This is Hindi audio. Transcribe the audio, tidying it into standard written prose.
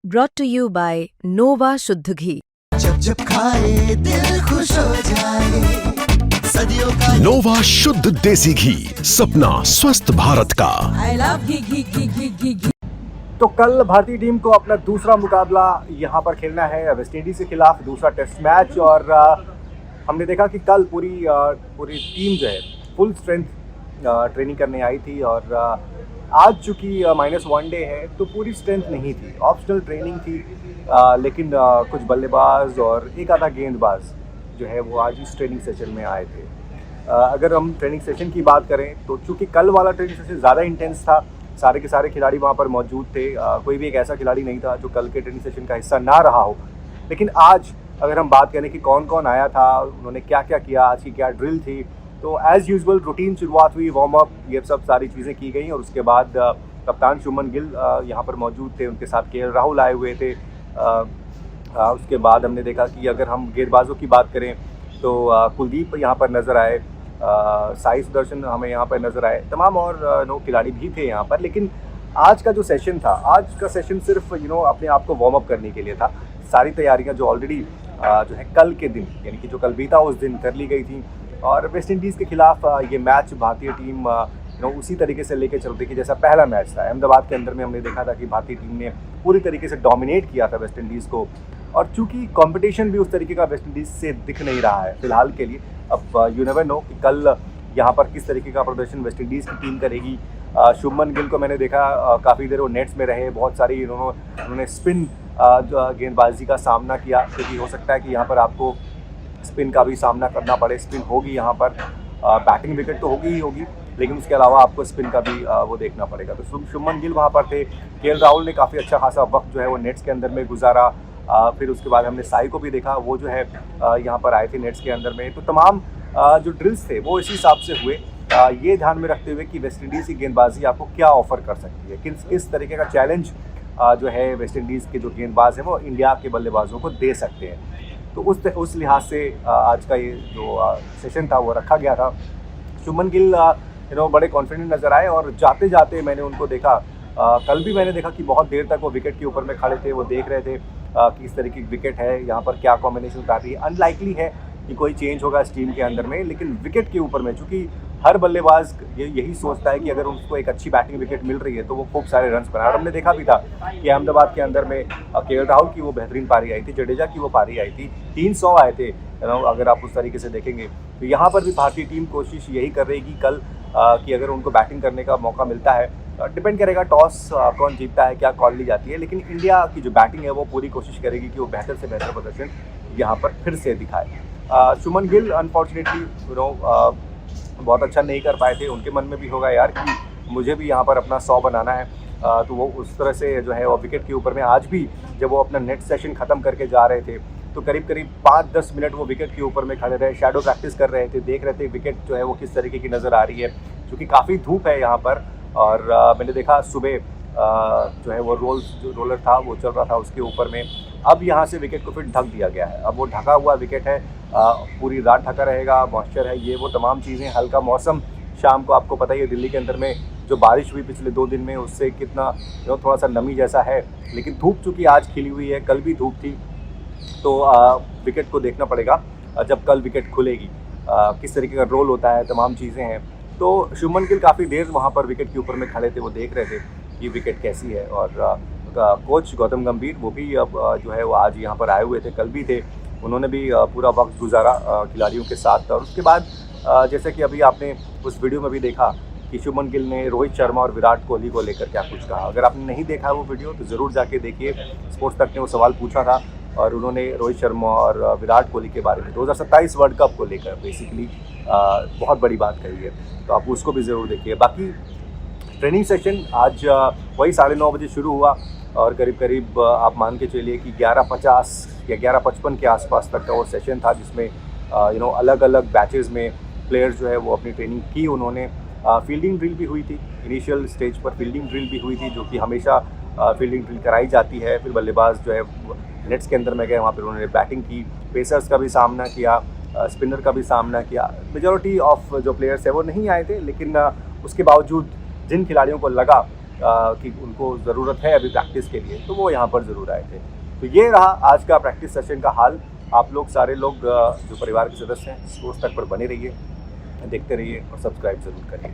brought to you by Nova शुद्ध घी। जब जब खाए दिल खुश हो जाए, सदियों का नोवा शुद्ध देसी घी, सपना स्वस्थ भारत का। I love घी। तो कल भारतीय टीम को अपना दूसरा मुकाबला यहाँ पर खेलना है वेस्ट इंडीज के खिलाफ, दूसरा टेस्ट मैच। और हमने देखा कि कल पूरी टीम जो है फुल स्ट्रेंथ ट्रेनिंग करने आई थी। और आज चूँकि -1 डे है तो पूरी स्ट्रेंथ नहीं थी, ऑप्शनल ट्रेनिंग थी। लेकिन कुछ बल्लेबाज और एक आधा गेंदबाज जो है वो आज इस ट्रेनिंग सेशन में आए थे। अगर हम ट्रेनिंग सेशन की बात करें तो चूँकि कल वाला ट्रेनिंग सेशन ज़्यादा इंटेंस था, सारे के सारे खिलाड़ी वहाँ पर मौजूद थे। कोई भी एक ऐसा खिलाड़ी नहीं था जो कल के ट्रेनिंग सेशन का हिस्सा ना रहा हो। लेकिन आज अगर हम बात करें कि कौन कौन आया था, उन्होंने क्या क्या किया, आज की क्या ड्रिल थी, तो एज़ यूजुअल रूटीन शुरुआत हुई, वार्म अप, ये सब सारी चीज़ें की गई। और उसके बाद कप्तान शुभमन गिल यहाँ पर मौजूद थे, उनके साथ केएल राहुल आए हुए थे। उसके बाद हमने देखा कि अगर हम गेंदबाजों की बात करें तो कुलदीप यहाँ पर नज़र आए, साई सुदर्शन हमें यहाँ पर नज़र आए, तमाम और खिलाड़ी भी थे यहाँ पर। लेकिन आज का जो सेशन था, आज का सेशन सिर्फ अपने आप को वार्म अप करने के लिए था। सारी तैयारियाँ जो ऑलरेडी जो है कल के दिन, यानी कि जो कल बीता उस दिन कर ली गई थी। और वेस्ट इंडीज़ के खिलाफ ये मैच भारतीय टीम उसी तरीके से लेके चलती कि जैसा पहला मैच था अहमदाबाद के अंदर में। हमने देखा था कि भारतीय टीम ने पूरी तरीके से डोमिनेट किया था वेस्ट इंडीज़ को। और चूँकि कंपटीशन भी उस तरीके का वेस्ट इंडीज़ से दिख नहीं रहा है फिलहाल के लिए, अब यू नेवर नो कि कल यहाँ पर किस तरीके का प्रदर्शन वेस्ट इंडीज़ की टीम करेगी। शुभमन गिल को मैंने देखा काफ़ी देर वो नेट्स में रहे, बहुत सारी उन्होंने स्पिन गेंदबाजी का सामना किया, क्योंकि हो सकता है कि यहाँ पर आपको स्पिन का भी सामना करना पड़े। स्पिन होगी यहाँ पर, बैटिंग विकेट तो होगी ही होगी, लेकिन उसके अलावा आपको स्पिन का भी वो देखना पड़ेगा। तो शुभमन गिल वहाँ पर थे। केएल राहुल ने काफ़ी अच्छा खासा वक्त जो है वो नेट्स के अंदर में गुजारा। फिर उसके बाद हमने साई को भी देखा, वो जो है यहाँ पर आए थे नेट्स के अंदर में। तो तमाम जो ड्रिल्स थे वो इसी हिसाब से हुए, ये ध्यान में रखते हुए कि वेस्ट इंडीज़ की गेंदबाजी आपको क्या ऑफर कर सकती है, किस तरीके का चैलेंज जो है वेस्ट इंडीज़ के जो गेंदबाज हैं वो इंडिया के बल्लेबाजों को दे सकते हैं। तो उस लिहाज से आज का ये जो सेशन था वो रखा गया था। शुभमन गिल बड़े कॉन्फिडेंट नज़र आए और जाते जाते मैंने उनको देखा, कल भी मैंने देखा कि बहुत देर तक वो विकेट के ऊपर में खड़े थे, वो देख रहे थे कि इस तरीके की विकेट है, यहाँ पर क्या कॉम्बिनेशन उतार रही है। अनलाइकली है कि कोई चेंज होगा इस टीम के अंदर में, लेकिन विकेट के ऊपर में चूँकि हर बल्लेबाज यही सोचता है कि अगर उनको एक अच्छी बैटिंग विकेट मिल रही है तो वो खूब सारे रन्स बनाए। और हमने देखा भी था कि अहमदाबाद के अंदर में केएल राहुल की वो बेहतरीन पारी आई थी, जडेजा की वो पारी आई थी, 300 आए थे। अगर आप उस तरीके से देखेंगे तो यहाँ पर भी भारतीय टीम कोशिश यही कर रही कि कल कि अगर उनको बैटिंग करने का मौका मिलता है, डिपेंड करेगा टॉस कौन जीतता है, क्या कॉल ली जाती है, लेकिन इंडिया की जो बैटिंग है वो पूरी कोशिश करेगी कि वो बेहतर से बेहतर प्रदर्शन यहाँ पर फिर से दिखाए। शुभमन गिल अनफॉर्चुनेटली बहुत अच्छा नहीं कर पाए थे। उनके मन में भी होगा यार कि मुझे भी यहाँ पर अपना 100 बनाना है, तो वो उस तरह से जो है वो विकेट के ऊपर में आज भी जब वो अपना नेट सेशन ख़त्म करके जा रहे थे तो करीब 5-10 मिनट वो विकेट के ऊपर में खड़े रहे, शैडो प्रैक्टिस कर रहे थे, देख रहे थे विकेट जो है वो किस तरीके की नज़र आ रही है, क्योंकि काफ़ी धूप है यहाँ पर। और मैंने देखा सुबह जो है वो रोलर था वो चल रहा था उसके ऊपर में। अब यहाँ से विकेट को फिर ढक दिया गया है, अब वो ढका हुआ विकेट है, पूरी रात ढका रहेगा, मॉइस्चर है, ये वो तमाम चीज़ें, हल्का मौसम। शाम को आपको पता ही है दिल्ली के अंदर में जो बारिश हुई पिछले 2 दिन में, उससे कितना थोड़ा सा नमी जैसा है। लेकिन धूप चूँकि आज खिली हुई है, कल भी धूप थी, तो विकेट को देखना पड़ेगा जब कल विकेट खुलेगी किस तरीके का रोल होता है, तमाम चीज़ें हैं। तो शुभमन गिल काफ़ी देर वहाँ पर विकेट के ऊपर में खड़े थे, वो देख रहे थे कि विकेट कैसी है। और कोच गौतम गंभीर वो भी अब जो है वो आज यहाँ पर आए हुए थे, कल भी थे, उन्होंने भी पूरा वक्त गुजारा खिलाड़ियों के साथ। और उसके बाद जैसे कि अभी आपने उस वीडियो में भी देखा कि शुभमन गिल ने रोहित शर्मा और विराट कोहली को लेकर क्या कुछ कहा। अगर आपने नहीं देखा वो वीडियो तो ज़रूर जाके देखिए। स्पोर्ट्स तक ने वो सवाल पूछा था और उन्होंने रोहित शर्मा और विराट कोहली के बारे में 2027 वर्ल्ड कप को लेकर बेसिकली बहुत बड़ी बात कही है, तो आप उसको भी ज़रूर देखिए। बाकी ट्रेनिंग सेशन आज वही 9:30 बजे शुरू हुआ और करीब आप मान के चलिए कि 11:50 या 11:55 के आसपास तक का वो सेशन था, जिसमें अलग अलग बैचेज़ में प्लेयर्स जो है वो अपनी ट्रेनिंग की। उन्होंने फील्डिंग ड्रिल भी हुई थी, इनिशियल स्टेज पर फील्डिंग ड्रिल भी हुई थी, जो कि हमेशा फील्डिंग ड्रिल कराई जाती है। फिर बल्लेबाज जो है नेट्स के अंदर में गए, वहाँ पर उन्होंने बैटिंग की, पेसर्स का भी सामना किया, स्पिनर का भी सामना किया। मेजॉरिटी ऑफ जो प्लेयर्स है वो नहीं आए थे, लेकिन उसके बावजूद जिन खिलाड़ियों को लगा कि उनको ज़रूरत है अभी प्रैक्टिस के लिए, तो वो यहाँ पर ज़रूर आए थे। तो ये रहा आज का प्रैक्टिस सेशन का हाल। आप लोग सारे लोग जो परिवार के सदस्य हैं स्पोर्ट्स तक पर बने रहिए, देखते रहिए और सब्सक्राइब ज़रूर करिए।